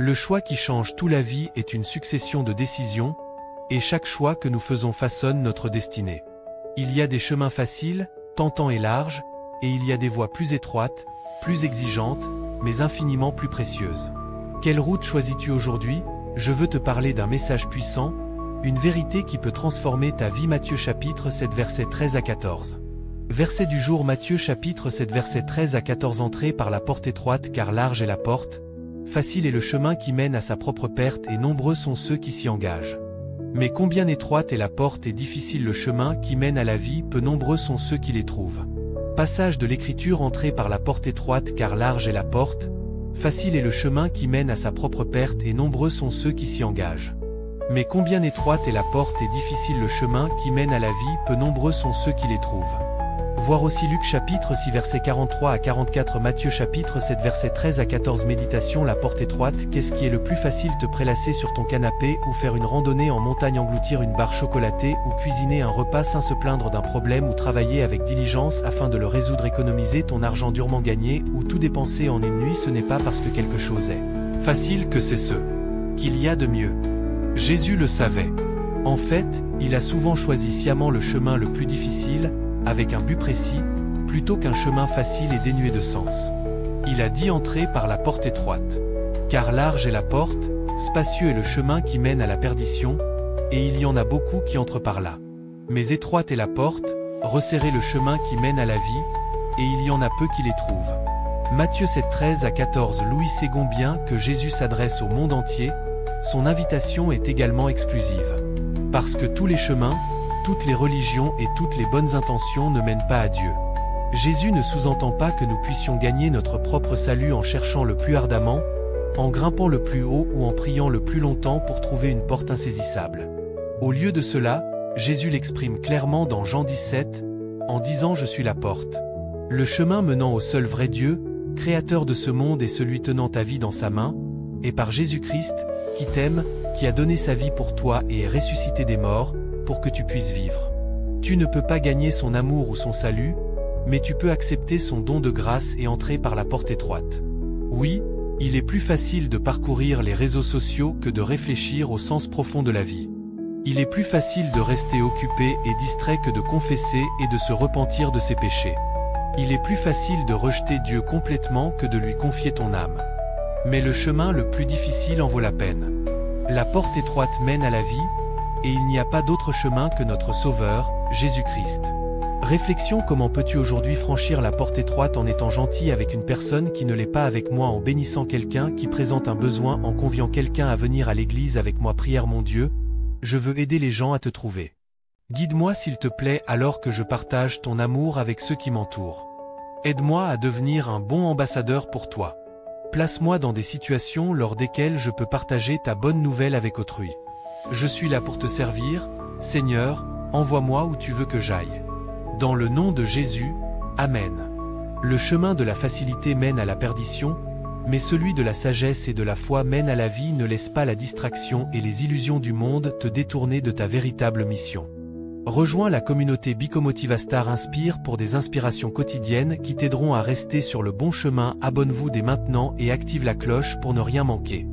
Le choix qui change toute la vie est une succession de décisions, et chaque choix que nous faisons façonne notre destinée. Il y a des chemins faciles, tentants et larges, et il y a des voies plus étroites, plus exigeantes, mais infiniment plus précieuses. Quelle route choisis-tu aujourd'hui? Je veux te parler d'un message puissant, une vérité qui peut transformer ta vie. Matthieu chapitre 7 versets 13 à 14. Verset du jour. Matthieu chapitre 7 versets 13 à 14. Entrez par la porte étroite, car large est la porte, facile est le chemin qui mène à sa propre perte, et nombreux sont ceux qui s'y engagent. Mais combien étroite est la porte et difficile le chemin qui mène à la vie, peu nombreux sont ceux qui les trouvent. Passage de l'Écriture. Entrez par la porte étroite, car large est la porte, facile est le chemin qui mène à sa propre perte, et nombreux sont ceux qui s'y engagent. Mais combien étroite est la porte et difficile le chemin qui mène à la vie, peu nombreux sont ceux qui les trouvent. Voir aussi Luc chapitre 6 versets 43 à 44. Matthieu chapitre 7 versets 13 à 14. Méditation. La porte étroite. Qu'est-ce qui est le plus facile? Te prélasser sur ton canapé, ou faire une randonnée en montagne, engloutir une barre chocolatée, ou cuisiner un repas sain, se plaindre d'un problème, ou travailler avec diligence afin de le résoudre, économiser ton argent durement gagné, ou tout dépenser en une nuit. Ce n'est pas parce que quelque chose est facile que c'est ce qu'il y a de mieux. Jésus le savait. En fait, il a souvent choisi sciemment le chemin le plus difficile, avec un but précis, plutôt qu'un chemin facile et dénué de sens. Il a dit: entrez par la porte étroite. Car large est la porte, spacieux est le chemin qui mène à la perdition, et il y en a beaucoup qui entrent par là. Mais étroite est la porte, resserré le chemin qui mène à la vie, et il y en a peu qui les trouvent. Matthieu 7 13 à 14. Louis Ségon. Bien que Jésus s'adresse au monde entier, son invitation est également exclusive. Parce que tous les chemins, toutes les religions et toutes les bonnes intentions ne mènent pas à Dieu. Jésus ne sous-entend pas que nous puissions gagner notre propre salut en cherchant le plus ardemment, en grimpant le plus haut ou en priant le plus longtemps pour trouver une porte insaisissable. Au lieu de cela, Jésus l'exprime clairement dans Jean 17, en disant: je suis la porte. Le chemin menant au seul vrai Dieu, créateur de ce monde et celui tenant ta vie dans sa main, et par Jésus-Christ, qui t'aime, qui a donné sa vie pour toi et est ressuscité des morts, pour que tu puisses vivre. Tu ne peux pas gagner son amour ou son salut, mais tu peux accepter son don de grâce et entrer par la porte étroite. Oui, il est plus facile de parcourir les réseaux sociaux que de réfléchir au sens profond de la vie. Il est plus facile de rester occupé et distrait que de confesser et de se repentir de ses péchés. Il est plus facile de rejeter Dieu complètement que de lui confier ton âme. Mais le chemin le plus difficile en vaut la peine. La porte étroite mène à la vie, et il n'y a pas d'autre chemin que notre Sauveur, Jésus-Christ. Réflexion. Comment peux-tu aujourd'hui franchir la porte étroite? En étant gentil avec une personne qui ne l'est pas avec moi, en bénissant quelqu'un qui présente un besoin, en conviant quelqu'un à venir à l'église avec moi. Prière. Mon Dieu, je veux aider les gens à te trouver. Guide-moi s'il te plaît alors que je partage ton amour avec ceux qui m'entourent. Aide-moi à devenir un bon ambassadeur pour toi. Place-moi dans des situations lors desquelles je peux partager ta bonne nouvelle avec autrui. Je suis là pour te servir, Seigneur, envoie-moi où tu veux que j'aille. Dans le nom de Jésus, Amen. Le chemin de la facilité mène à la perdition, mais celui de la sagesse et de la foi mène à la vie. Ne laisse pas la distraction et les illusions du monde te détourner de ta véritable mission. Rejoins la communauté Bicomotivastar Inspire pour des inspirations quotidiennes qui t'aideront à rester sur le bon chemin. Abonne-vous dès maintenant et active la cloche pour ne rien manquer.